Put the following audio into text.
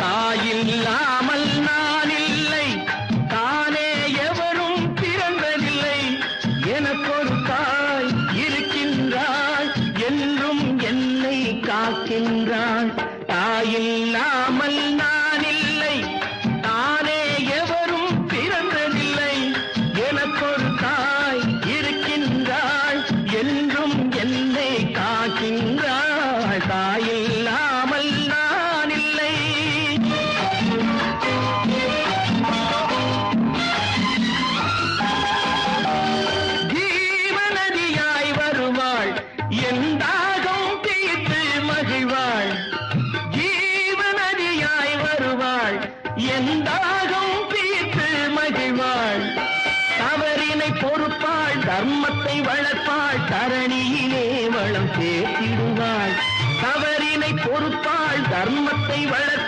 தாயில்லாமல் நான் இல்லை, தானே எவரும் பிறந்ததில்லை. எனக்கொரு தாய் இருக்கின்றாள், என்றும் என்னை காக்கின்றாள். தாயில்லாமல் நான் இல்லை, தானே எவரும் பிறந்ததில்லை. எனக்கொரு தாய் இருக்கின்றாள், என்றும் என்னை காக்கின்றாள். தாயில்லாமல் நான் இல்லை. ஜீவநதியாய் வருவாள், என் தாகம் தீர்த்து மகிழ்வாள். ஜீவநதியாய் வருவாள், என் தாகம் தீர்த்து மகிழ்வாள். தவறினை பொறுப்பாள், தர்மத்தை வளர்ப்பாள், தரணியிலே வளம் சேர்த்திடுவாள். தவறினை பொறுப்பாள், தர்மத்தை வளர்ப்பாள்.